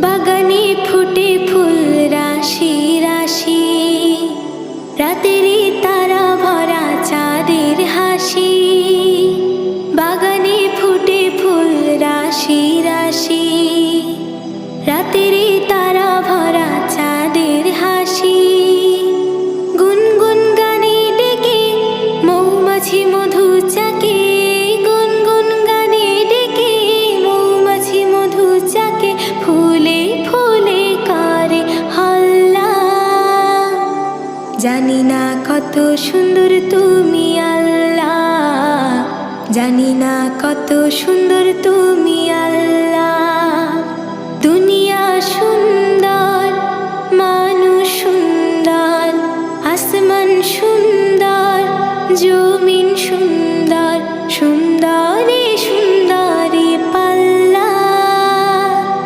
বাগানে ফুটে ফুল রাশি রাশি, রাতেরই তারা ভরা চাঁদের হাসি। বাগানে ফুটে ফুল রাশি রাশি, রাতেরই তারা ভরা চাঁদের হাসি। গুনগুন গানে ডেকে মৌমাছি মধু চাকে, গুনগুন গানে ডেকে মৌমাছি মধু চাকে। ফুলে ফুলে করে হল্লা, জানি না কত সুন্দর তুমি আল্লাহ, জানি না কত সুন্দর তুমি।